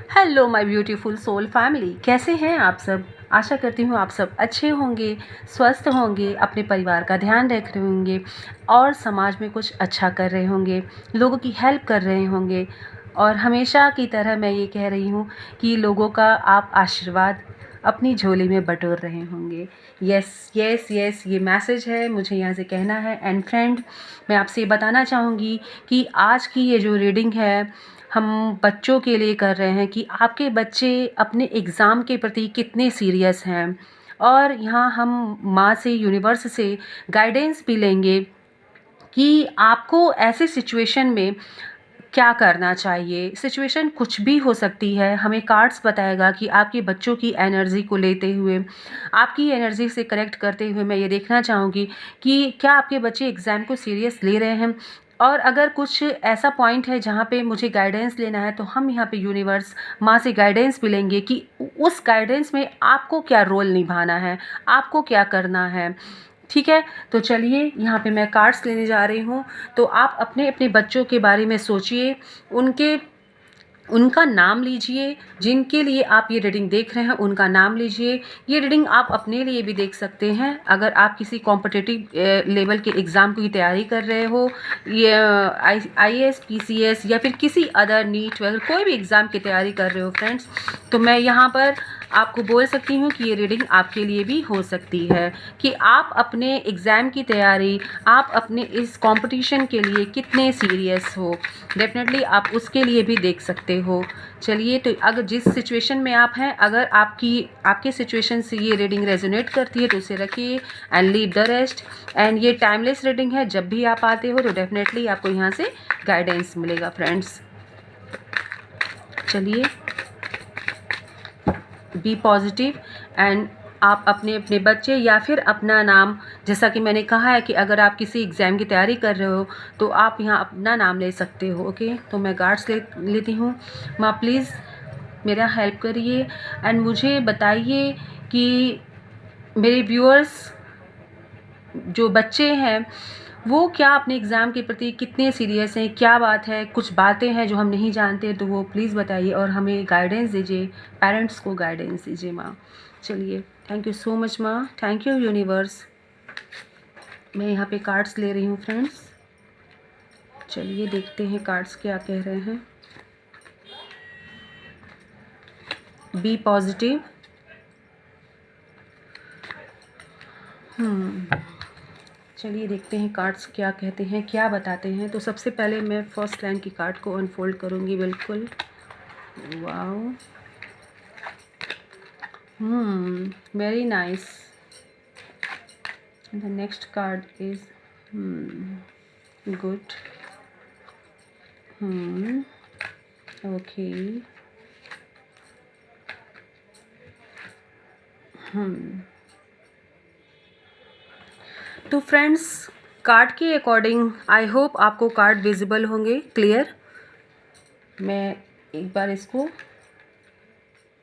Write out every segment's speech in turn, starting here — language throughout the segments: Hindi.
Hello my beautiful soul family, कैसे हैं आप सब। आशा करती हूँ आप सब अच्छे होंगे, स्वस्थ होंगे, अपने परिवार का ध्यान रख रहे होंगे और समाज में कुछ अच्छा कर रहे होंगे, लोगों की हेल्प कर रहे होंगे। और हमेशा की तरह मैं ये कह रही हूँ कि लोगों का आप आशीर्वाद अपनी झोली में बटोर रहे होंगे। यस यस यस, ये मैसेज है मुझे यहाँ से कहना है। एंड फ्रेंड, मैं आपसे ये बताना चाहूँगी कि आज की ये जो रीडिंग है हम बच्चों के लिए कर रहे हैं कि आपके बच्चे अपने एग्ज़ाम के प्रति कितने सीरियस हैं। और यहाँ हम माँ से, यूनिवर्स से गाइडेंस भी लेंगे कि आपको ऐसे सिचुएशन में क्या करना चाहिए। सिचुएशन कुछ भी हो सकती है, हमें कार्ड्स बताएगा कि आपके बच्चों की एनर्जी को लेते हुए, आपकी एनर्जी से कनेक्ट करते हुए मैं ये देखना चाहूँगी कि क्या आपके बच्चे एग्ज़ाम को सीरियस ले रहे हैं। और अगर कुछ ऐसा पॉइंट है जहाँ पे मुझे गाइडेंस लेना है तो हम यहाँ पे यूनिवर्स माँ से गाइडेंस भी लेंगे कि उस गाइडेंस में आपको क्या रोल निभाना है, आपको क्या करना है। ठीक है, तो चलिए यहाँ पे मैं कार्ड्स लेने जा रही हूँ। तो आप अपने अपने बच्चों के बारे में सोचिए, उनका नाम लीजिए। जिनके लिए आप ये रीडिंग देख रहे हैं उनका नाम लीजिए। ये रीडिंग आप अपने लिए भी देख सकते हैं। अगर आप किसी कॉम्पिटिटिव लेवल के एग्ज़ाम की तैयारी कर रहे हो, ये IAS PCS या फिर किसी अदर नीट वगैरह कोई भी एग्ज़ाम की तैयारी कर रहे हो फ्रेंड्स, तो मैं यहाँ पर आपको बोल सकती हूँ कि ये रीडिंग आपके लिए भी हो सकती है कि आप अपने एग्ज़ाम की तैयारी, आप अपने इस कंपटीशन के लिए कितने सीरियस हो। डेफिनेटली आप उसके लिए भी देख सकते हो। चलिए, तो अगर जिस सिचुएशन में आप हैं, अगर आपके सिचुएशन से ये रीडिंग रेजोनेट करती है तो उसे रखिए and leave the rest. And ये टाइमलेस रीडिंग है, जब भी आप आते हो तो डेफिनेटली आपको यहाँ से गाइडेंस मिलेगा फ्रेंड्स। चलिए, बी पॉजिटिव एंड आप अपने अपने बच्चे या फिर अपना नाम, जैसा कि मैंने कहा है कि अगर आप किसी एग्ज़ाम की तैयारी कर रहे हो तो आप यहाँ अपना नाम ले सकते हो। ओके, तो मैं गार्ड्स लेती हूँ। माँ प्लीज़ मेरा हेल्प करिए एंड मुझे बताइए कि मेरे व्यूअर्स जो बच्चे हैं वो क्या अपने एग्ज़ाम के प्रति कितने सीरियस हैं, क्या बात है, कुछ बातें हैं जो हम नहीं जानते तो वो प्लीज़ बताइए और हमें गाइडेंस दीजिए, पेरेंट्स को गाइडेंस दीजिए माँ। चलिए, थैंक यू सो मच माँ, थैंक यू यूनिवर्स। मैं यहाँ पे कार्ड्स ले रही हूँ फ्रेंड्स। चलिए देखते हैं कार्ड्स क्या कह रहे हैं। बी पॉजिटिव, चलिए देखते हैं कार्ड्स क्या कहते हैं, क्या बताते हैं। तो सबसे पहले मैं फर्स्ट लाइन की कार्ड को अनफोल्ड करूँगी। बिल्कुल, wow, very nice. The next card is good. Okay, तो फ्रेंड्स, कार्ड के अकॉर्डिंग आई होप आपको कार्ड विजिबल होंगे, क्लियर। मैं एक बार इसको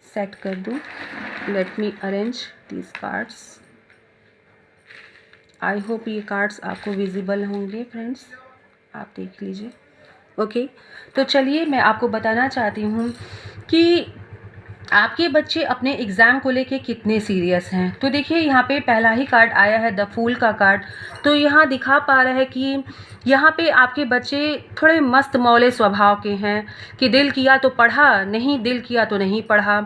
सेट कर दूं। Let me arrange these cards. I hope ये कार्ड्स आपको विजिबल होंगे फ्रेंड्स, आप देख लीजिए। ओके, तो चलिए मैं आपको बताना चाहती हूँ कि आपके बच्चे अपने एग्ज़ाम को लेके कितने सीरियस हैं। तो देखिए, यहाँ पे पहला ही कार्ड आया है द फूल का कार्ड। तो यहाँ दिखा पा रहा है कि यहाँ पे आपके बच्चे थोड़े मस्त मौले स्वभाव के हैं कि दिल किया तो पढ़ा, नहीं दिल किया तो नहीं पढ़ा।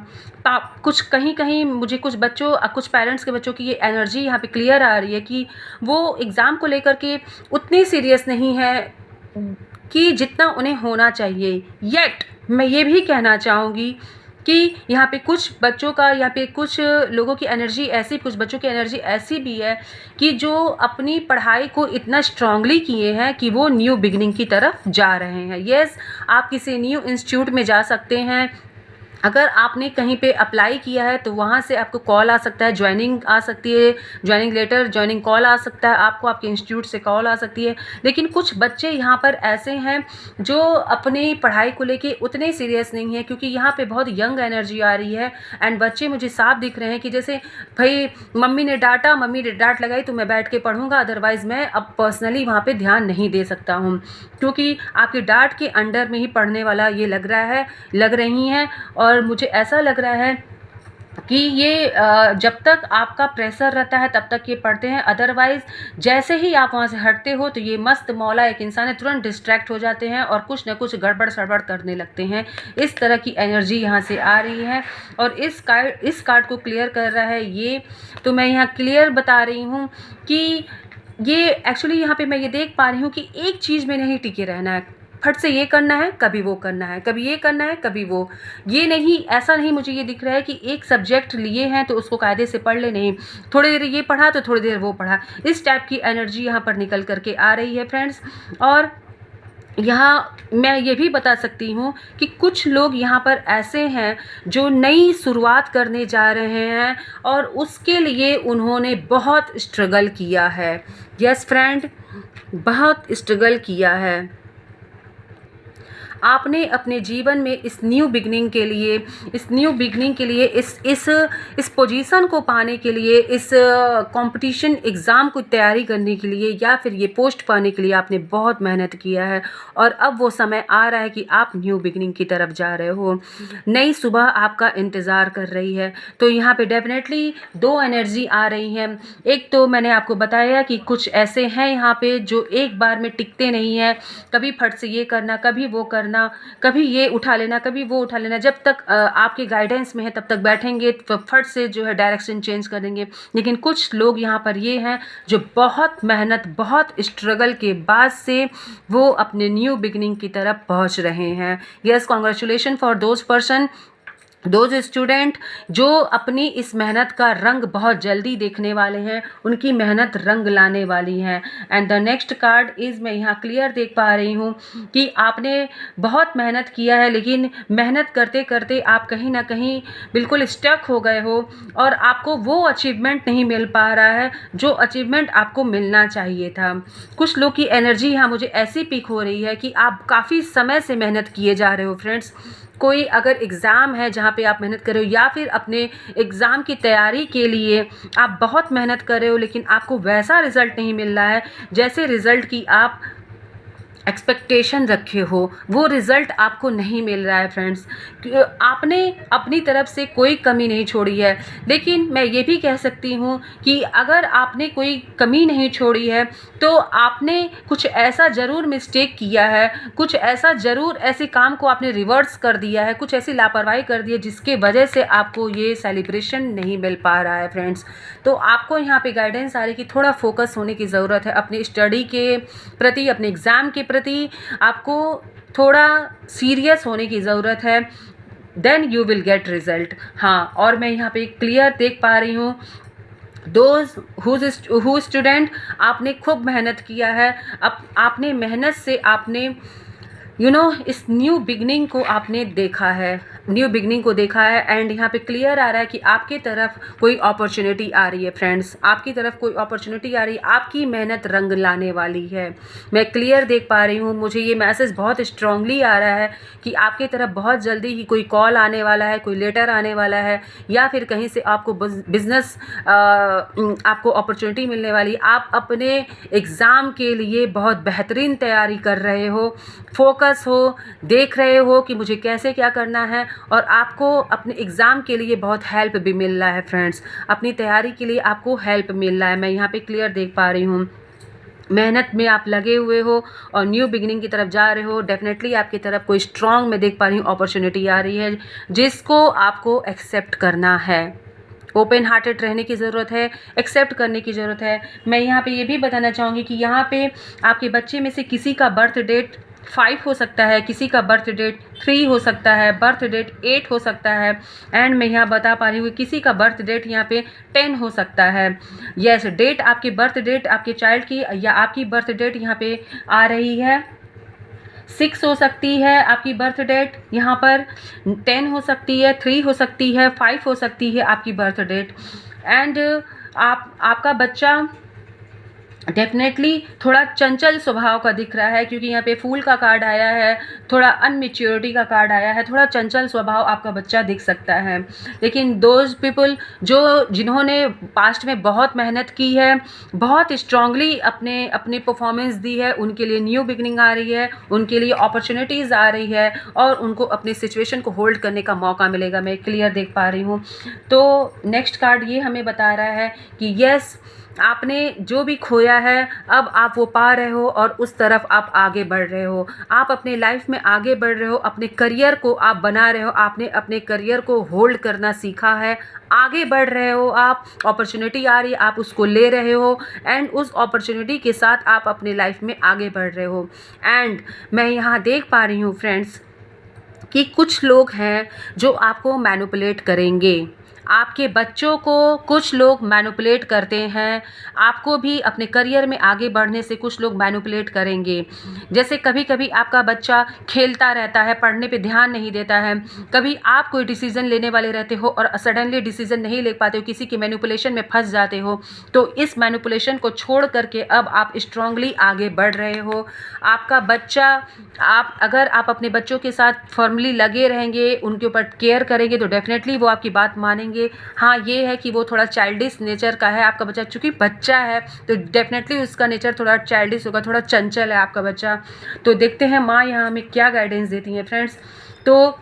कुछ कहीं कहीं मुझे कुछ पेरेंट्स के बच्चों की ये एनर्जी यहाँ पे क्लियर आ रही है कि वो एग्ज़ाम को लेकर के उतने सीरियस नहीं है कि जितना उन्हें होना चाहिए। येट मैं ये भी कहना चाहूँगी कि यहाँ पे कुछ बच्चों का, यहाँ पे कुछ लोगों की एनर्जी ऐसी, कुछ बच्चों की एनर्जी ऐसी भी है कि जो अपनी पढ़ाई को इतना स्ट्रांगली किए हैं कि वो न्यू बिगिनिंग की तरफ जा रहे हैं। यस, आप किसी न्यू इंस्टीट्यूट में जा सकते हैं, अगर आपने कहीं पे अप्लाई किया है तो वहाँ से आपको कॉल आ सकता है, ज्वाइनिंग आ सकती है, ज्वाइनिंग लेटर, ज्वाइनिंग कॉल आ सकता है, आपको आपके इंस्टीट्यूट से कॉल आ सकती है। लेकिन कुछ बच्चे यहाँ पर ऐसे हैं जो अपनी पढ़ाई को लेके उतने सीरियस नहीं है, क्योंकि यहाँ पे बहुत यंग एनर्जी आ रही है एंड बच्चे मुझे साफ दिख रहे हैं कि जैसे भाई मम्मी ने डांटा, मम्मी ने डांट लगाई तो मैं बैठ के पढ़ूंगा, अदरवाइज़ मैं अब पर्सनली वहाँ पे ध्यान नहीं दे सकता हूँ, क्योंकि आपकी डांट के अंडर में ही पढ़ने वाला ये लग रही हैं। और मुझे ऐसा लग रहा है कि ये जब तक आपका प्रेशर रहता है तब तक ये पढ़ते हैं, अदरवाइज़ जैसे ही आप वहाँ से हटते हो तो ये मस्त मौला एक इंसान है, तुरंत डिस्ट्रैक्ट हो जाते हैं और कुछ ना कुछ गड़बड़ सड़बड़ करने लगते हैं। इस तरह की एनर्जी यहाँ से आ रही है और इस कार्ड को क्लियर कर रहा है ये। तो मैं यहाँ क्लियर बता रही हूँ कि ये एक्चुअली यहाँ पे मैं ये देख पा रही हूँ कि एक चीज़ में नहीं टिके रहना है, फट से ये करना है, कभी वो करना है, कभी ये करना है, कभी वो, ये नहीं, ऐसा नहीं मुझे ये दिख रहा है कि एक सब्जेक्ट लिए हैं तो उसको कायदे से पढ़ ले, नहीं, थोड़ी देर ये पढ़ा तो थोड़ी देर वो पढ़ा, इस टाइप की एनर्जी यहाँ पर निकल करके आ रही है फ्रेंड्स। और यहाँ मैं ये भी बता सकती हूँ कि कुछ लोग यहाँ पर ऐसे हैं जो नई शुरुआत करने जा रहे हैं और उसके लिए उन्होंने बहुत स्ट्रगल किया है। यस फ्रेंड, बहुत स्ट्रगल किया है। आपने अपने जीवन में इस न्यू बिगनिंग के लिए इस पोजीशन को पाने के लिए, इस कंपटीशन एग्ज़ाम को तैयारी करने के लिए या फिर ये पोस्ट पाने के लिए आपने बहुत मेहनत किया है और अब वो समय आ रहा है कि आप न्यू बिगनिंग की तरफ जा रहे हो। नई सुबह आपका इंतज़ार कर रही है। तो यहाँ पे डेफिनेटली दो एनर्जी आ रही हैं। एक तो मैंने आपको बताया कि कुछ ऐसे हैं यहाँ पे जो एक बार में टिकते नहीं हैं, कभी फट से ये करना, कभी वो करना, कभी ये उठा लेना, कभी वो उठा लेना, जब तक आपके गाइडेंस में है तब तक बैठेंगे, तो फट से जो है डायरेक्शन चेंज कर देंगे। लेकिन कुछ लोग यहाँ पर ये हैं जो बहुत मेहनत, बहुत स्ट्रगल के बाद से वो अपने न्यू बिगनिंग की तरफ पहुँच रहे हैं। Yes, congratulation for those student जो अपनी इस मेहनत का रंग बहुत जल्दी देखने वाले हैं, उनकी मेहनत रंग लाने वाली है। And the next card is, मैं यहाँ क्लियर देख पा रही हूँ कि आपने बहुत मेहनत किया है, लेकिन मेहनत करते करते आप कहीं ना कहीं बिल्कुल स्टक हो गए हो और आपको वो अचीवमेंट नहीं मिल पा रहा है जो अचीवमेंट आपको मिलना चाहिए था। कुछ लोग की एनर्जी यहाँ मुझे ऐसी पिक हो रही है कि आप काफ़ी समय से मेहनत किए जा रहे हो फ्रेंड्स। कोई अगर एग्ज़ाम है जहाँ पे आप मेहनत कर रहे हो या फिर अपने एग्ज़ाम की तैयारी के लिए आप बहुत मेहनत कर रहे हो, लेकिन आपको वैसा रिज़ल्ट नहीं मिल रहा है जैसे रिज़ल्ट की आप एक्सपेक्टेशन रखे हो, वो रिज़ल्ट आपको नहीं मिल रहा है फ्रेंड्स। आपने अपनी तरफ से कोई कमी नहीं छोड़ी है, लेकिन मैं ये भी कह सकती हूँ कि अगर आपने कोई कमी नहीं छोड़ी है तो आपने कुछ ऐसा ज़रूर मिस्टेक किया है, कुछ ऐसा ज़रूर ऐसे काम को आपने रिवर्स कर दिया है, कुछ ऐसी लापरवाही कर दी है जिसके वजह से आपको ये सेलिब्रेशन नहीं मिल पा रहा है फ्रेंड्स। तो आपको यहाँ पे गाइडेंस आ रही है कि थोड़ा फोकस होने की ज़रूरत है अपनी स्टडी के प्रति, अपने एग्ज़ाम के प्रति आपको थोड़ा सीरियस होने की ज़रूरत है, then you will get result. हाँ, और मैं यहाँ पे क्लियर देख पा रही हूँ दोज हु स्टूडेंट, आपने खूब मेहनत किया है, आपने मेहनत से आपने इस न्यू बिगनिंग को आपने देखा है, न्यू बिगनिंग को देखा है। एंड यहाँ पे क्लियर आ रहा है कि आपकी तरफ कोई अपॉर्चुनिटी आ रही है फ्रेंड्स, आपकी तरफ कोई अपॉर्चुनिटी आ रही है, आपकी मेहनत रंग लाने वाली है। मैं क्लियर देख पा रही हूँ, मुझे ये मैसेज बहुत स्ट्रांगली आ रहा है कि आपकी तरफ बहुत जल्दी ही कोई कॉल आने वाला है, कोई लेटर आने वाला है, या फिर कहीं से आपको बिजनेस आपको अपॉर्चुनिटी मिलने वाली। आप अपने एग्ज़ाम के लिए बहुत बेहतरीन तैयारी कर रहे हो, फोकस हो, देख रहे हो कि मुझे कैसे क्या करना है, और आपको अपने एग्ज़ाम के लिए बहुत हेल्प भी मिल रहा है फ्रेंड्स, अपनी तैयारी के लिए आपको हेल्प मिल रहा है। मैं यहाँ पे क्लियर देख पा रही हूँ, मेहनत में आप लगे हुए हो और न्यू बिगिनिंग की तरफ जा रहे हो। डेफिनेटली आपकी तरफ कोई स्ट्रॉन्ग, मैं देख पा रही हूँ, अपॉर्चुनिटी आ रही है जिसको आपको एक्सेप्ट करना है। ओपन हार्टेड रहने की ज़रूरत है, एक्सेप्ट करने की ज़रूरत है। मैं यहाँ पे ये भी बताना चाहूँगी कि यहाँ पे आपके बच्चे में से किसी का बर्थ डेट 5 हो सकता है, किसी का बर्थ डेट 3 हो सकता है, बर्थ डेट 8 हो सकता है, एंड मैं यहाँ बता पा रही हूँ किसी का बर्थ डेट यहाँ पे 10 हो सकता है। यस, डेट आपकी बर्थ डेट आपके चाइल्ड की या आपकी बर्थ डेट यहाँ पे आ रही है 6 हो सकती है आपकी बर्थ डेट, यहाँ पर 10 हो सकती है, 3 हो सकती है, 5 हो सकती है आपकी बर्थ डेट। एंड आपका बच्चा डेफिनेटली थोड़ा चंचल स्वभाव का दिख रहा है, क्योंकि यहाँ पे फूल का कार्ड आया है, थोड़ा अनमेच्योरिटी का कार्ड आया है, थोड़ा चंचल स्वभाव आपका बच्चा दिख सकता है। लेकिन दोज पीपल जिन्होंने पास्ट में बहुत मेहनत की है, बहुत स्ट्रांगली अपने परफॉर्मेंस दी है, उनके लिए न्यू बिगनिंग आ रही है, उनके लिए अपॉर्चुनिटीज़ आ रही है और उनको अपने सिचुएशन को होल्ड करने का मौका मिलेगा। मैं क्लियर देख पा रही हूँ। तो नेक्स्ट कार्ड ये हमें बता रहा है कि यस, आपने जो भी खोया है अब आप वो पा रहे हो और उस तरफ आप आगे बढ़ रहे हो। आप अपने लाइफ में आगे बढ़ रहे हो, अपने करियर को आप बना रहे हो, आपने अपने करियर को होल्ड करना सीखा है, आगे बढ़ रहे हो आप, अपॉर्चुनिटी आ रही है आप उसको ले रहे हो एंड उस अपॉर्चुनिटी के साथ आप अपने लाइफ में आगे बढ़ रहे हो। एंड मैं यहाँ देख पा रही हूँ फ्रेंड्स कि कुछ लोग हैं जो आपको मैनिपुलेट करेंगे, आपके बच्चों को कुछ लोग मैनिपुलेट करते हैं, आपको भी अपने करियर में आगे बढ़ने से कुछ लोग मैनिपुलेट करेंगे। जैसे कभी कभी आपका बच्चा खेलता रहता है, पढ़ने पे ध्यान नहीं देता है, कभी आप कोई डिसीज़न लेने वाले रहते हो और सडनली डिसीज़न नहीं ले पाते हो, किसी के मैनिपुलेशन में फंस जाते हो, तो इस मैनिपुलेशन को छोड़ करके अब आप स्ट्रांगली आगे बढ़ रहे हो। आपका बच्चा, अगर आप अपने बच्चों के साथ फर्मली लगे रहेंगे, उनके ऊपर केयर करेंगे, तो डेफिनेटली वो आपकी बात मानेंगे। हाँ, ये है कि वो थोड़ा चाइल्डिश नेचर का है आपका बच्चा, चूँकि बच्चा है तो डेफिनेटली उसका नेचर थोड़ा चाइल्डिश होगा, थोड़ा चंचल है आपका बच्चा। तो देखते हैं माँ यहाँ हमें क्या गाइडेंस देती हैं फ्रेंड्स। तो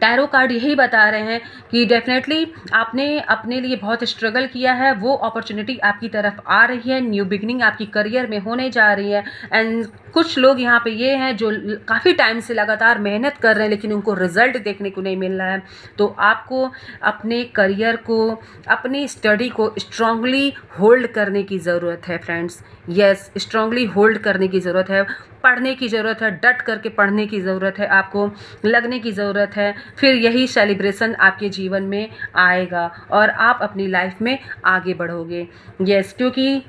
टैरो कार्ड यही बता रहे हैं कि डेफिनेटली आपने अपने लिए बहुत स्ट्रगल किया है, वो अपॉर्चुनिटी आपकी तरफ आ रही है, न्यू बिगनिंग आपकी करियर में होने जा रही है। एंड कुछ लोग यहाँ पे ये हैं जो काफ़ी टाइम से लगातार मेहनत कर रहे हैं लेकिन उनको रिजल्ट देखने को नहीं मिल रहा है। तो आपको अपने करियर को, अपनी स्टडी को स्ट्रांगली होल्ड करने की ज़रूरत है फ्रेंड्स। यस, स्ट्रांगली होल्ड करने की ज़रूरत है, पढ़ने की ज़रूरत है, डट करके पढ़ने की ज़रूरत है, आपको लगने की ज़रूरत है। फिर यही सेलिब्रेशन आपके जीवन में आएगा और आप अपनी लाइफ में आगे बढ़ोगे। यस, क्योंकि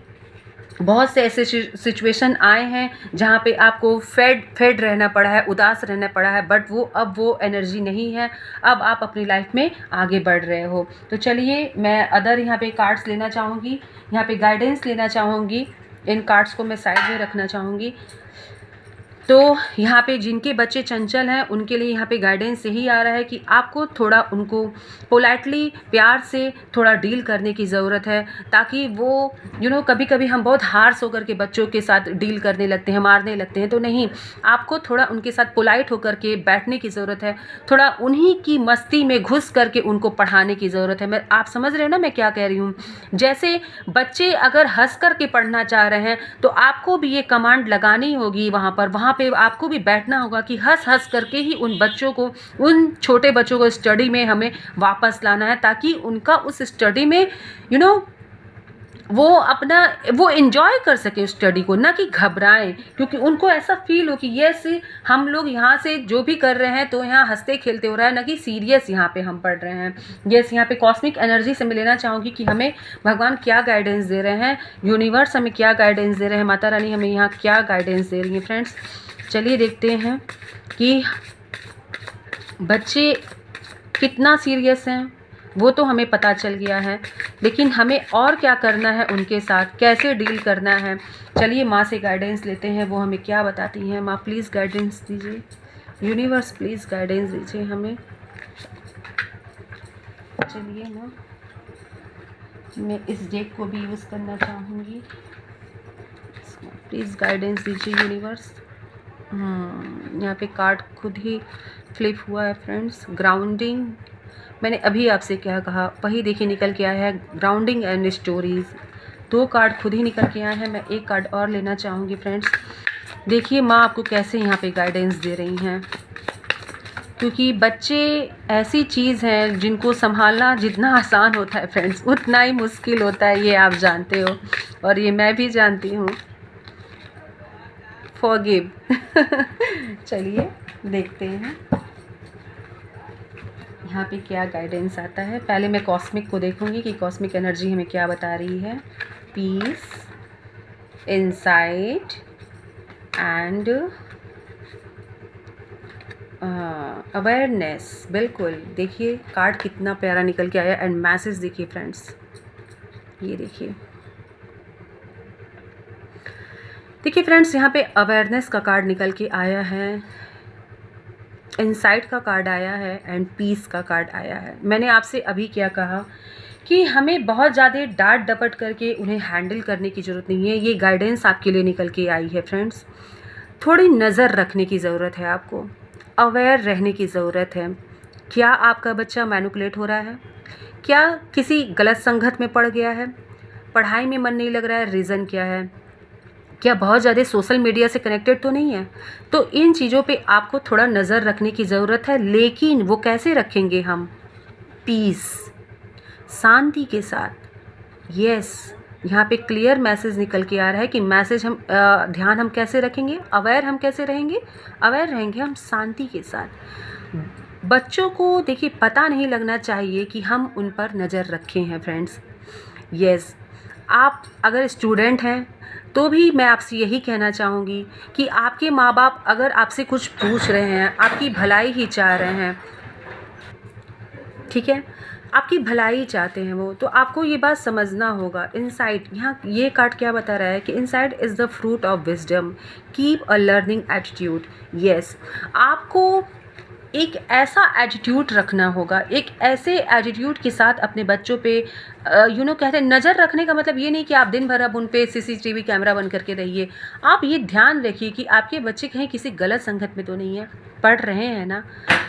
बहुत से ऐसे सिचुएशन आए हैं जहाँ पे आपको फेड रहना पड़ा है, उदास रहना पड़ा है, बट अब वो एनर्जी नहीं है, अब आप अपनी लाइफ में आगे बढ़ रहे हो। तो चलिए मैं अदर यहाँ पे कार्ड्स लेना चाहूँगी, यहाँ पे गाइडेंस लेना चाहूँगी, इन कार्ड्स को मैं साइड में रखना चाहूँगी। तो यहाँ पे जिनके बच्चे चंचल हैं उनके लिए यहाँ पे गाइडेंस यही आ रहा है कि आपको थोड़ा उनको पोलाइटली, प्यार से थोड़ा डील करने की ज़रूरत है, ताकि वो कभी कभी हम बहुत हार्श होकर के बच्चों के साथ डील करने लगते हैं, मारने लगते हैं। तो नहीं, आपको थोड़ा उनके साथ पोलाइट होकर के बैठने की ज़रूरत है, थोड़ा उन्हीं की मस्ती में घुस करके उनको पढ़ाने की ज़रूरत है। आप समझ रहे हैं ना मैं क्या कह रही हूँ? जैसे बच्चे अगर हंस करके पढ़ना चाह रहे हैं तो आपको भी ये कमांड लगानी होगी, वहाँ पे आपको भी बैठना होगा कि हंस हंस करके ही उन बच्चों को, उन छोटे बच्चों को स्टडी में हमें वापस लाना है, ताकि उनका उस स्टडी में वो एंजॉय कर सके स्टडी को, ना कि घबराएं, क्योंकि उनको ऐसा फील हो कि यस हम लोग यहाँ से जो भी कर रहे हैं तो यहाँ हंसते खेलते हो रहा है, ना कि सीरियस यहाँ पे हम पढ़ रहे हैं। यस, यहाँ पे कॉस्मिक एनर्जी से मैं लेना चाहूँगी कि हमें भगवान क्या गाइडेंस दे रहे हैं, यूनिवर्स हमें क्या गाइडेंस दे रहे हैं, माता रानी हमें यहाँ क्या गाइडेंस दे रही है फ्रेंड्स। चलिए देखते हैं कि बच्चे कितना सीरियस हैं, वो तो हमें पता चल गया है, लेकिन हमें और क्या करना है, उनके साथ कैसे डील करना है। चलिए माँ से गाइडेंस लेते हैं, वो हमें क्या बताती हैं। माँ प्लीज़ गाइडेंस दीजिए, यूनिवर्स प्लीज़ गाइडेंस दीजिए हमें। चलिए माँ, मैं इस डेक को भी यूज़ करना चाहूँगी, प्लीज़ गाइडेंस दीजिए यूनिवर्स। यहाँ पे कार्ड खुद ही फ्लिप हुआ है फ्रेंड्स, ग्राउंडिंग। मैंने अभी आपसे क्या कहा, वही देखिए निकल के आया है, ग्राउंडिंग एंड स्टोरीज। 2 कार्ड खुद ही निकल के आए हैं। मैं एक कार्ड और लेना चाहूँगी फ्रेंड्स। देखिए माँ आपको कैसे यहाँ पे गाइडेंस दे रही हैं, क्योंकि बच्चे ऐसी चीज़ हैं जिनको संभालना जितना आसान होता है फ्रेंड्स उतना ही मुश्किल होता है, ये आप जानते हो और ये मैं भी जानती हूँ। फॉरगिव। चलिए देखते हैं यहाँ पे क्या गाइडेंस आता है। पहले मैं कॉस्मिक को देखूंगी कि कॉस्मिक एनर्जी हमें क्या बता रही है। पीस, इंसाइट एंड अवेयरनेस, बिल्कुल। देखिए कार्ड कितना प्यारा निकल के आया एंड मैसेज देखिए फ्रेंड्स, ये देखिए। देखिए फ्रेंड्स, यहाँ पे अवेयरनेस का कार्ड निकल के आया है, इनसाइट का कार्ड आया है एंड पीस का कार्ड आया है। मैंने आपसे अभी क्या कहा कि हमें बहुत ज़्यादा डांट डपट करके उन्हें हैंडल करने की ज़रूरत नहीं है। ये गाइडेंस आपके लिए निकल के आई है फ्रेंड्स। थोड़ी नज़र रखने की ज़रूरत है आपको, अवेयर रहने की ज़रूरत है। क्या आपका बच्चा मैनिपुलेट हो रहा है? क्या किसी गलत संगत में पड़ गया है? पढ़ाई में मन नहीं लग रहा है, रीज़न क्या है? क्या बहुत ज़्यादा सोशल मीडिया से कनेक्टेड तो नहीं है? तो इन चीज़ों पे आपको थोड़ा नज़र रखने की ज़रूरत है। लेकिन वो कैसे रखेंगे हम? पीस, शांति के साथ। यस, यहाँ पे क्लियर मैसेज निकल के आ रहा है कि मैसेज हम ध्यान हम कैसे रखेंगे, अवेयर हम कैसे रहेंगे? अवेयर रहेंगे हम शांति के साथ। बच्चों को देखिए पता नहीं लगना चाहिए कि हम उन पर नज़र रखे हैं फ्रेंड्स। यस, आप अगर स्टूडेंट हैं तो भी मैं आपसे यही कहना चाहूँगी कि आपके माँ बाप अगर आपसे कुछ पूछ रहे हैं, आपकी भलाई ही चाह रहे हैं, ठीक है, आपकी भलाई चाहते हैं वो, तो आपको ये बात समझना होगा। इनसाइट, यहाँ ये कार्ड क्या बता रहा है कि insight is the fruit of wisdom, keep a learning attitude. Yes, आपको एक ऐसा एटीट्यूड रखना होगा, एक ऐसे एटीट्यूड के साथ अपने बच्चों पे कहते हैं नज़र रखने का मतलब ये नहीं कि आप दिन भर अब उन पे सीसीटीवी कैमरा बंद करके रहिए। आप ये ध्यान रखिए कि आपके बच्चे कहीं किसी गलत संगत में तो नहीं है, पढ़ रहे हैं ना।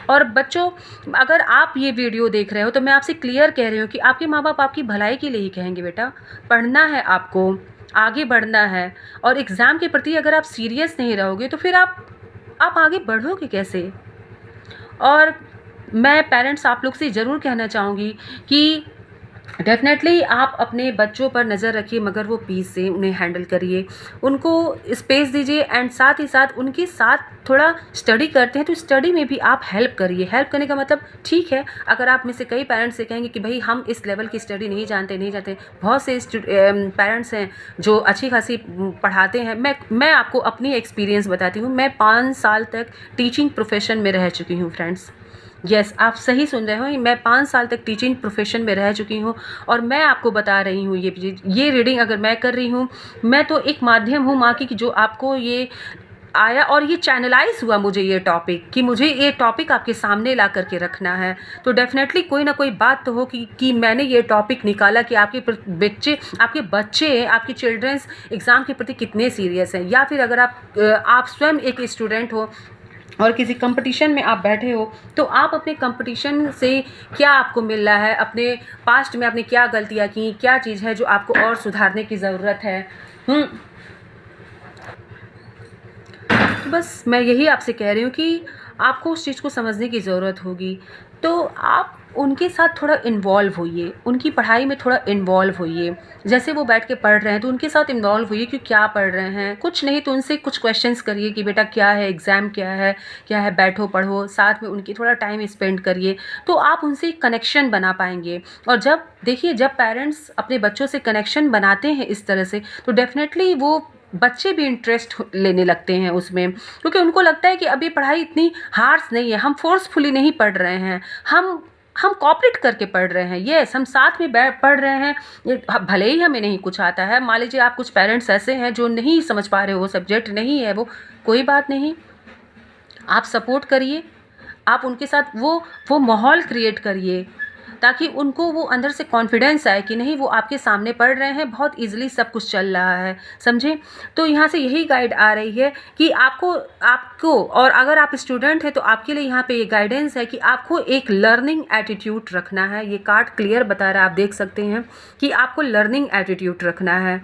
और बच्चों, अगर आप ये वीडियो देख रहे हो तो मैं आपसे क्लियर कह रही हूँ कि आपके माँ बाप आपकी भलाई के लिए ही कहेंगे, बेटा पढ़ना है आपको, आगे बढ़ना है। और एग्ज़ाम के प्रति अगर आप सीरियस नहीं रहोगे तो फिर आप आगे बढ़ोगे कैसे? और मैं पेरेंट्स आप लोग से ज़रूर कहना चाहूँगी कि डेफ़िनेटली आप अपने बच्चों पर नज़र रखिए, मगर वो पीस से उन्हें हैंडल करिए, उनको स्पेस दीजिए एंड साथ ही साथ उनके साथ थोड़ा स्टडी करते हैं तो स्टडी में भी आप हेल्प करिए। हेल्प करने का मतलब ठीक है, अगर आप में से कई पेरेंट्स से कहेंगे कि भाई हम इस लेवल की स्टडी नहीं जानते, बहुत से पेरेंट्स हैं जो अच्छी खासी पढ़ाते हैं। मैं आपको अपनी एक्सपीरियंस बताती हूँ। मैं 5 साल तक टीचिंग प्रोफेशन में रह चुकी हूँ फ्रेंड्स। यस, आप सही सुन रहे हो, मैं 5 साल तक टीचिंग प्रोफेशन में रह चुकी हूँ और मैं आपको बता रही हूँ ये रीडिंग अगर मैं कर रही हूँ, मैं तो एक माध्यम हूँ माँ की कि जो आपको ये आया और ये चैनलाइज हुआ मुझे ये टॉपिक, कि मुझे ये टॉपिक आपके सामने ला करके रखना है। तो डेफिनेटली कोई ना कोई बात तो हो कि मैंने ये टॉपिक निकाला कि आपके बच्चे आपके चिल्ड्रंस एग्ज़ाम के प्रति कितने सीरियस हैं, या फिर अगर आप स्वयं एक स्टूडेंट हो और किसी कंपटीशन में आप बैठे हो तो आप अपने कंपटीशन से क्या आपको मिल रहा है, अपने पास्ट में आपने क्या गलतियाँ की, क्या चीज़ है जो आपको और सुधारने की ज़रूरत है। तो बस मैं यही आपसे कह रही हूँ कि आपको उस चीज़ को समझने की ज़रूरत होगी। तो आप उनके साथ थोड़ा इन्वॉल्व होइए, उनकी पढ़ाई में थोड़ा इन्वॉल्व होइए। जैसे वो बैठ के पढ़ रहे हैं तो उनके साथ इन्वॉल्व होइए कि क्या पढ़ रहे हैं, कुछ नहीं तो उनसे कुछ क्वेश्चंस करिए कि बेटा क्या है, एग्ज़ाम क्या है, बैठो पढ़ो, साथ में उनकी थोड़ा टाइम स्पेंड करिए, तो आप उनसे एक कनेक्शन बना पाएंगे। और जब पेरेंट्स अपने बच्चों से कनेक्शन बनाते हैं इस तरह से, तो डेफिनेटली वो बच्चे भी इंटरेस्ट लेने लगते हैं उसमें, क्योंकि उनको लगता है कि अभी पढ़ाई इतनी हार्श नहीं है, हम फोर्सफुली नहीं पढ़ रहे हैं, हम कॉपरेट करके पढ़ रहे हैं। यस, हम साथ में पढ़ रहे हैं, भले ही हमें नहीं कुछ आता है। मान लीजिए आप कुछ पेरेंट्स ऐसे हैं जो नहीं समझ पा रहे हो, वो सब्जेक्ट नहीं है, वो कोई बात नहीं, आप सपोर्ट करिए, आप उनके साथ वो माहौल क्रिएट करिए ताकि उनको वो अंदर से कॉन्फिडेंस आए कि नहीं, वो आपके सामने पढ़ रहे हैं, बहुत इजीली सब कुछ चल रहा है, समझे। तो यहाँ से यही गाइड आ रही है कि आपको और अगर आप स्टूडेंट हैं तो आपके लिए यहाँ पे ये गाइडेंस है कि आपको एक लर्निंग एटीट्यूड रखना है। ये कार्ड क्लियर बता रहा है, आप देख सकते हैं कि आपको लर्निंग एटीट्यूड रखना है।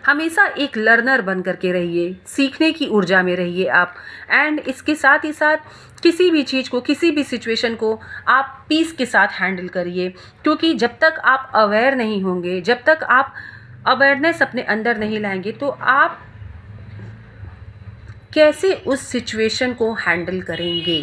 हमेशा एक लर्नर बन करके रहिए, सीखने की ऊर्जा में रहिए आप। एंड इसके साथ ही साथ किसी भी चीज़ को, किसी भी सिचुएशन को आप पीस के साथ हैंडल करिए, क्योंकि जब तक आप अवेयर नहीं होंगे, जब तक आप अवेयरनेस अपने अंदर नहीं लाएंगे, तो आप कैसे उस सिचुएशन को हैंडल करेंगे।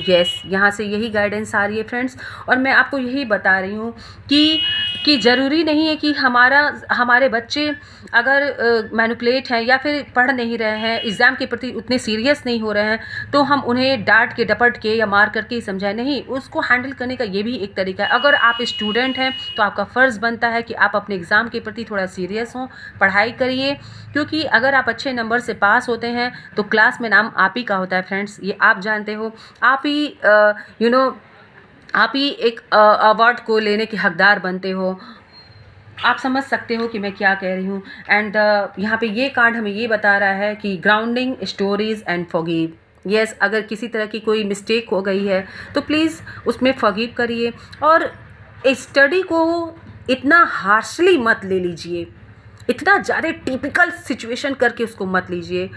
यस, यहाँ से यही गाइडेंस आ रही है फ्रेंड्स। और मैं आपको यही बता रही हूँ कि ज़रूरी नहीं है कि हमारे बच्चे अगर मैनिपुलेट हैं या फिर पढ़ नहीं रहे हैं, एग्ज़ाम के प्रति उतने सीरियस नहीं हो रहे हैं, तो हम उन्हें डांट के, डपट के या मार करके ही समझाएं। नहीं, उसको हैंडल करने का ये भी एक तरीका है। अगर आप स्टूडेंट हैं तो आपका फ़र्ज़ बनता है कि आप अपने एग्ज़ाम के प्रति थोड़ा सीरियस हों, पढ़ाई करिए, क्योंकि अगर आप अच्छे नंबर से पास होते हैं तो क्लास में नाम आप ही का होता है फ्रेंड्स, ये आप जानते हो। आप ही यू नो आप ही एक अवार्ड को लेने के हकदार बनते हो। आप समझ सकते हो कि मैं क्या कह रही हूँ। एंड यहाँ पे ये कार्ड हमें ये बता रहा है कि grounding stories and forgive. Yes, अगर किसी तरह की कोई मिस्टेक हो गई है तो प्लीज़ उसमें फॉरगिव करिए, और स्टडी को इतना हार्शली मत ले लीजिए, इतना ज़्यादा टिपिकल सिचुएशन करके उसको मत लीजिए।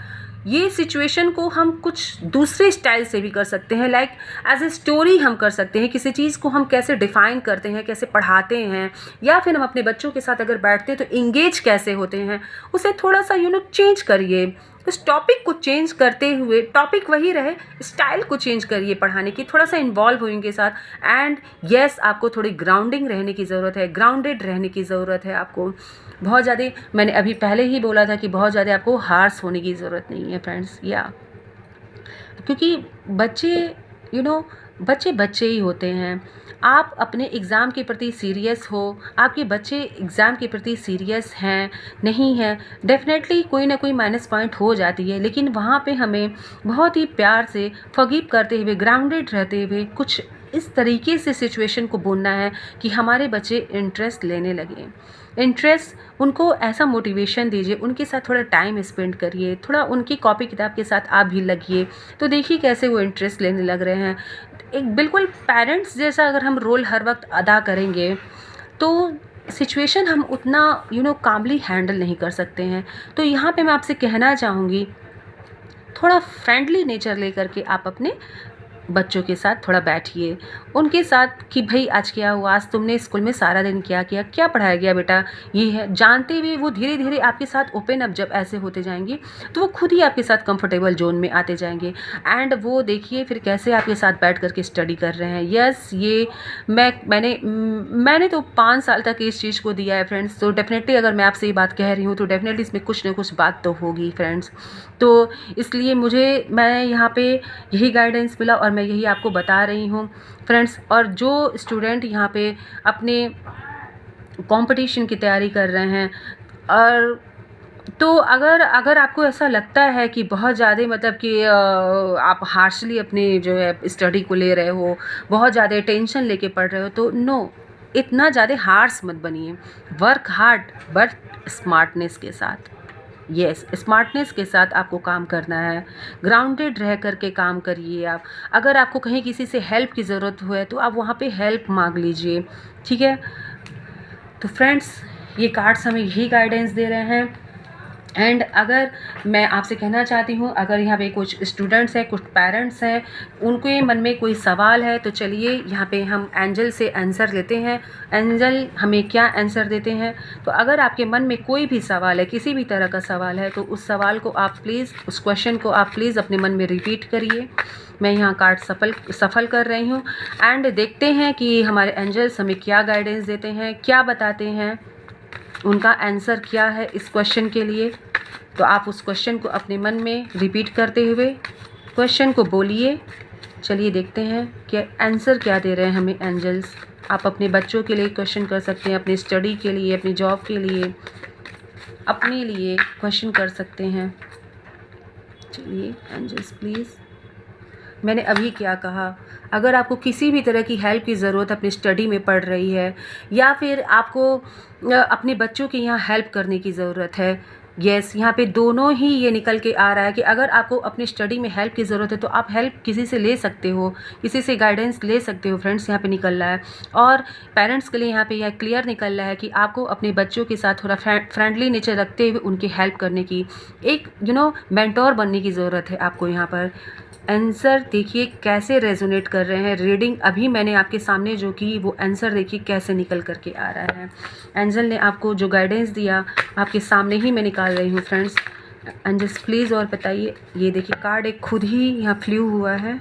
ये सिचुएशन को हम कुछ दूसरे स्टाइल से भी कर सकते हैं, लाइक एज ए स्टोरी हम कर सकते हैं। किसी चीज़ को हम कैसे डिफ़ाइन करते हैं, कैसे पढ़ाते हैं, या फिर हम अपने बच्चों के साथ अगर बैठते हैं तो इंगेज कैसे होते हैं, उसे थोड़ा सा चेंज करिए। उस टॉपिक को चेंज करते हुए, टॉपिक वही रहे, स्टाइल को चेंज करिए पढ़ाने की, थोड़ा सा इन्वॉल्व हो इनके साथ। एंड यस, आपको थोड़ी ग्राउंडिंग रहने की ज़रूरत है, ग्राउंडेड रहने की ज़रूरत है आपको। बहुत ज़्यादा, मैंने अभी पहले ही बोला था कि बहुत ज़्यादा आपको हार्श होने की ज़रूरत नहीं है फ्रेंड्स, या क्योंकि बच्चे बच्चे बच्चे ही होते हैं। आप अपने एग्ज़ाम के प्रति सीरियस हो, आपके बच्चे एग्ज़ाम के प्रति सीरियस हैं नहीं हैं, डेफिनेटली कोई ना कोई माइनस पॉइंट हो जाती है, लेकिन वहाँ पे हमें बहुत ही प्यार से फॉरगिव करते हुए, ग्राउंडेड रहते हुए कुछ इस तरीके से सिचुएशन को बोलना है कि हमारे बच्चे इंटरेस्ट लेने लगे। इंटरेस्ट, उनको ऐसा मोटिवेशन दीजिए, उनके साथ थोड़ा टाइम स्पेंड करिए, थोड़ा उनकी कॉपी किताब के साथ आप भी लगिए, तो देखिए कैसे वो इंटरेस्ट लेने लग रहे हैं। एक बिल्कुल पेरेंट्स जैसा अगर हम रोल हर वक्त अदा करेंगे तो सिचुएशन हम उतना कामली हैंडल नहीं कर सकते हैं। तो यहाँ पे मैं आपसे कहना चाहूँगी, थोड़ा फ्रेंडली नेचर लेकर के आप अपने बच्चों के साथ थोड़ा बैठिए, उनके साथ कि भाई आज क्या हुआ, आज तुमने स्कूल में सारा दिन क्या किया, क्या पढ़ाया गया बेटा, ये है। जानते हुए वो धीरे धीरे आपके साथ ओपन अप जब ऐसे होते जाएंगे तो वो खुद ही आपके साथ कंफर्टेबल जोन में आते जाएंगे। एंड वो देखिए फिर कैसे आपके साथ बैठ करके स्टडी कर रहे हैं। यस, ये मैंने तो 5 साल तक इस चीज़ को दिया है फ्रेंड्स, तो डेफिनेटली अगर मैं आपसे ये बात कह रही हूँ तो डेफिनेटली इसमें कुछ ना कुछ बात तो होगी फ्रेंड्स। तो इसलिए मैं यहाँ पे यही गाइडेंस मिला और मैं यही आपको बता रही हूँ फ्रेंड्स। और जो स्टूडेंट यहाँ पे अपने कंपटीशन की तैयारी कर रहे हैं, और तो अगर आपको ऐसा लगता है कि बहुत ज़्यादा मतलब कि आप हार्शली अपने जो है स्टडी को ले रहे हो, बहुत ज़्यादा टेंशन लेके पढ़ रहे हो, तो नो, इतना ज़्यादा हार्श मत बनिए। वर्क हार्ड बट स्मार्टनेस के साथ। यस, स्मार्टनेस के साथ आपको काम करना है, ग्राउंडेड रह करके काम करिए आप। अगर आपको कहीं किसी से हेल्प की ज़रूरत हुए तो आप वहाँ पे हेल्प मांग लीजिए, ठीक है। तो फ्रेंड्स, ये कार्ड्स हमें यही गाइडेंस दे रहे हैं। एंड अगर मैं आपसे कहना चाहती हूँ, अगर यहाँ पे कुछ स्टूडेंट्स हैं, कुछ पेरेंट्स हैं, उनके मन में कोई सवाल है तो चलिए यहाँ पे हम एंजल से आंसर लेते हैं। एंजल हमें क्या आंसर देते हैं। तो अगर आपके मन में कोई भी सवाल है, किसी भी तरह का सवाल है, तो उस सवाल को आप प्लीज़, उस क्वेश्चन को आप प्लीज़ अपने मन में रिपीट करिए। मैं यहाँ कार्ड सफल कर रही हूँ एंड देखते हैं कि हमारे एंजल्स हमें क्या गाइडेंस देते हैं, क्या बताते हैं, उनका आंसर क्या है इस क्वेश्चन के लिए। तो आप उस क्वेश्चन को अपने मन में रिपीट करते हुए क्वेश्चन को बोलिए। चलिए देखते हैं कि आंसर क्या दे रहे हैं हमें एंजल्स। आप अपने बच्चों के लिए क्वेश्चन कर सकते हैं, अपनी स्टडी के लिए, अपनी जॉब के लिए, अपने लिए क्वेश्चन कर सकते हैं। चलिए एंजल्स प्लीज़, मैंने अभी क्या कहा, अगर आपको किसी भी तरह की हेल्प की ज़रूरत अपनी स्टडी में पड़ रही है, या फिर आपको अपने बच्चों के यहाँ हेल्प करने की ज़रूरत है, यस, यहाँ पे दोनों ही ये निकल के आ रहा है कि अगर आपको अपनी स्टडी में हेल्प की ज़रूरत है तो आप हेल्प किसी से ले सकते हो, किसी से गाइडेंस ले सकते हो फ्रेंड्स, यहाँ पे निकल रहा है। और पेरेंट्स के लिए यहाँ पे यह क्लियर निकल रहा है कि आपको अपने बच्चों के साथ थोड़ा फ्रेंडली नेचर रखते हुए उनकी हेल्प करने की, एक मेंटोर बनने की ज़रूरत है आपको। यहाँ पर आंसर देखिए कैसे रेजोनेट कर रहे हैं। रीडिंग अभी मैंने आपके सामने जो की, वो आंसर देखिए कैसे निकल करके आ रहा है। एंजल ने आपको जो गाइडेंस दिया आपके सामने ही मैं निकाल रही हूँ फ्रेंड्स। एंजल्स प्लीज़ और बताइए। ये देखिए कार्ड एक खुद ही यहाँ फ्लू हुआ है।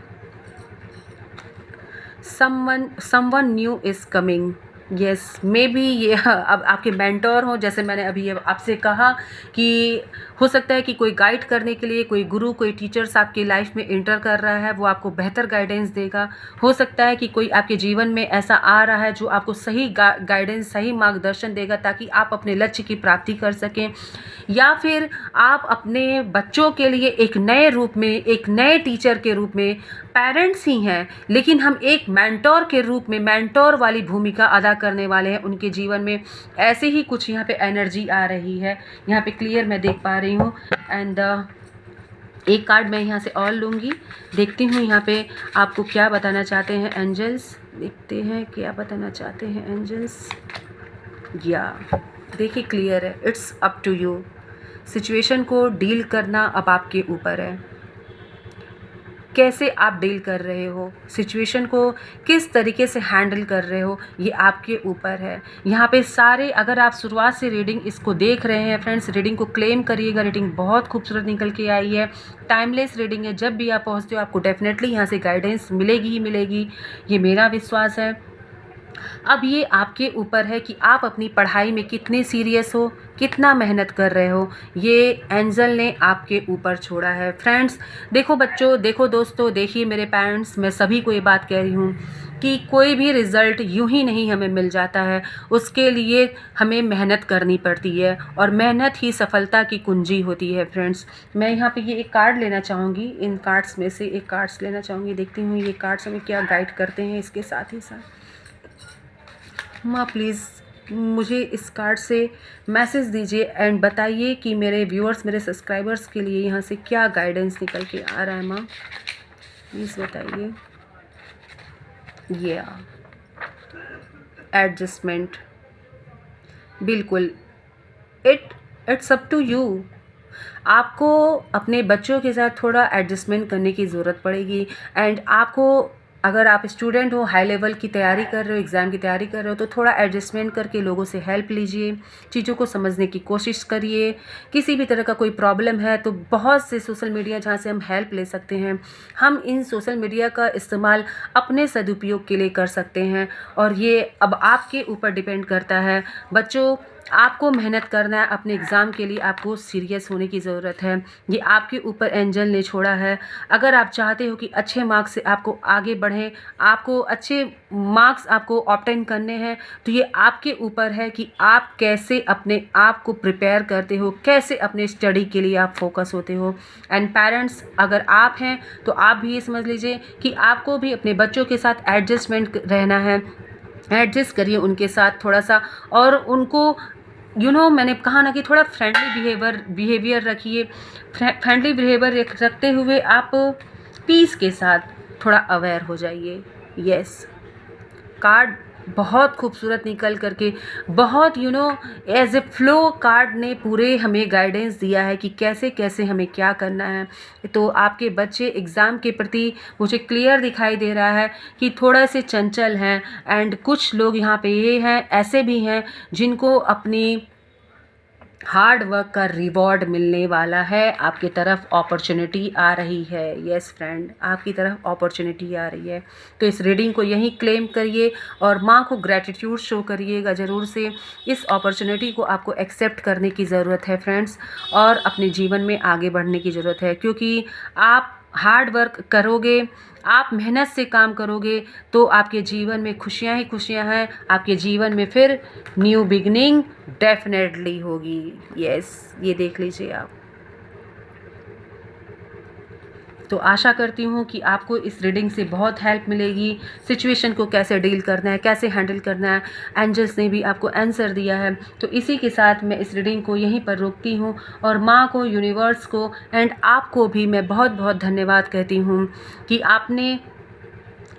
Someone new is coming. Yes, may be ये अब आपके मेंटोर हों, जैसे मैंने अभी ये आपसे कहा कि हो सकता है कि कोई गाइड करने के लिए कोई गुरु, कोई टीचर्स आपकी लाइफ में एंटर कर रहा है, वो आपको बेहतर गाइडेंस देगा। हो सकता है कि कोई आपके जीवन में ऐसा आ रहा है जो आपको सही गाइडेंस, सही मार्गदर्शन देगा ताकि आप अपने लक्ष्य की प्राप्ति कर सकें, या फिर आप अपने बच्चों के लिए एक नए रूप में, एक नए टीचर के रूप में, पेरेंट्स ही हैं लेकिन हम एक मेंटोर के रूप में, मेंटोर वाली भूमिका अदा करने वाले हैं उनके जीवन में। ऐसे ही कुछ यहाँ पे एनर्जी आ रही है, यहाँ पे क्लियर मैं देख पा रही हूँ। एंड एक कार्ड मैं यहाँ से और लूँगी, देखती हूँ यहाँ पे आपको क्या बताना चाहते हैं एंजल्स। देखते हैं क्या बताना चाहते हैं एंजल्स। या देखिए क्लियर है, it's up to you. Situation को डील करना अब आपके ऊपर है, कैसे आप डील कर रहे हो, सिचुएशन को किस तरीके से हैंडल कर रहे हो, ये आपके ऊपर है। यहाँ पे सारे, अगर आप शुरुआत से रीडिंग इसको देख रहे हैं फ्रेंड्स, रीडिंग को क्लेम करिएगा। रीडिंग बहुत खूबसूरत निकल के आई है, टाइमलेस रीडिंग है। जब भी आप पहुँचते हो आपको डेफिनेटली यहाँ से गाइडेंस मिलेगी ही मिलेगी, ये मेरा विश्वास है। अब ये आपके ऊपर है कि आप अपनी पढ़ाई में कितने सीरियस हो, कितना मेहनत कर रहे हो, ये एंजल ने आपके ऊपर छोड़ा है फ्रेंड्स। देखो बच्चों, देखो दोस्तों, देखिए मेरे पेरेंट्स, मैं सभी को ये बात कह रही हूँ कि कोई भी रिज़ल्ट यूं ही नहीं हमें मिल जाता है, उसके लिए हमें मेहनत करनी पड़ती है और मेहनत ही सफलता की कुंजी होती है फ्रेंड्स। मैं यहाँ पे ये एक कार्ड लेना चाहूँगी, इन कार्ड्स में से एक कार्ड्स लेना चाहूँगी। देखती हूँ ये कार्ड्स हमें क्या गाइड करते हैं इसके साथ ही साथ। माँ प्लीज़ मुझे इस कार्ड से मैसेज दीजिए एंड बताइए कि मेरे व्यूअर्स, मेरे सब्सक्राइबर्स के लिए यहाँ से क्या गाइडेंस निकल के आ रहा है। माँ प्लीज़ बताइए। ये एडजस्टमेंट, बिल्कुल, इट्स अप टू यू। आपको अपने बच्चों के साथ थोड़ा एडजस्टमेंट करने की ज़रूरत पड़ेगी। एंड आपको, अगर आप स्टूडेंट हो, हाई लेवल की तैयारी कर रहे हो, एग्ज़ाम की तैयारी कर रहे हो, तो थोड़ा एडजस्टमेंट करके लोगों से हेल्प लीजिए, चीज़ों को समझने की कोशिश करिए। किसी भी तरह का कोई प्रॉब्लम है तो बहुत से सोशल मीडिया जहाँ से हम हेल्प ले सकते हैं, हम इन सोशल मीडिया का इस्तेमाल अपने सदुपयोग के लिए कर सकते हैं। और ये अब आपके ऊपर डिपेंड करता है। बच्चों, आपको मेहनत करना है अपने एग्ज़ाम के लिए, आपको सीरियस होने की ज़रूरत है। ये आपके ऊपर एंजल ने छोड़ा है। अगर आप चाहते हो कि अच्छे मार्क्स से आपको आगे बढ़ें, आपको अच्छे मार्क्स आपको ऑब्टेन करने हैं, तो ये आपके ऊपर है कि आप कैसे अपने आप को प्रिपेयर करते हो, कैसे अपने स्टडी के लिए आप फोकस होते हो। एंड पेरेंट्स, अगर आप हैं तो आप भी ये समझ लीजिए कि आपको भी अपने बच्चों के साथ एडजस्टमेंट रहना है। एडजस्ट करिए उनके साथ थोड़ा सा, और उनको मैंने कहा ना कि थोड़ा फ्रेंडली बिहेवियर रखिए। फ्रेंडली बिहेवियर रखते हुए आप पीस के साथ थोड़ा अवेयर हो जाइए। यस, कार्ड बहुत खूबसूरत निकल करके, बहुत एज ए फ्लो कार्ड ने पूरे हमें गाइडेंस दिया है कि कैसे कैसे हमें क्या करना है। तो आपके बच्चे एग्ज़ाम के प्रति मुझे क्लियर दिखाई दे रहा है कि थोड़ा से चंचल हैं। एंड कुछ लोग यहाँ पे ये हैं, ऐसे भी हैं जिनको अपनी हार्ड वर्क का रिवॉर्ड मिलने वाला है। आपकी तरफ अपॉर्चुनिटी आ रही है। यस फ्रेंड, आपकी तरफ अपॉर्चुनिटी आ रही है। तो इस रीडिंग को यहीं क्लेम करिए और माँ को ग्रैटिट्यूड शो करिएगा ज़रूर से। इस अपॉर्चुनिटी को आपको एक्सेप्ट करने की ज़रूरत है फ्रेंड्स, और अपने जीवन में आगे बढ़ने की ज़रूरत है। क्योंकि आप हार्ड वर्क करोगे, आप मेहनत से काम करोगे, तो आपके जीवन में खुशियाँ ही खुशियाँ हैं। आपके जीवन में फिर न्यू बिगनिंग डेफिनेटली होगी। यस, ये देख लीजिए आप। तो आशा करती हूँ कि आपको इस रीडिंग से बहुत हेल्प मिलेगी। सिचुएशन को कैसे डील करना है, कैसे हैंडल करना है, एंजल्स ने भी आपको आंसर दिया है। तो इसी के साथ मैं इस रीडिंग को यहीं पर रोकती हूँ, और माँ को, यूनिवर्स को एंड आपको भी मैं बहुत बहुत धन्यवाद कहती हूँ कि आपने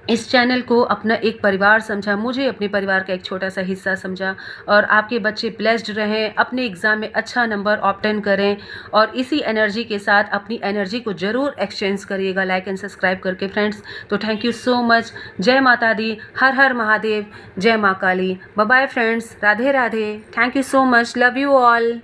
इस चैनल को अपना एक परिवार समझा, मुझे अपने परिवार का एक छोटा सा हिस्सा समझा। और आपके बच्चे ब्लेस्ड रहें, अपने एग्ज़ाम में अच्छा नंबर ऑब्टेन करें, और इसी एनर्जी के साथ अपनी एनर्जी को ज़रूर एक्सचेंज करिएगा लाइक एंड सब्सक्राइब करके फ्रेंड्स। तो थैंक यू सो मच। जय माता दी, हर हर महादेव, जय माँ Kali. Bye bye friends, Radhe Radhe. Thank you so much, love you all.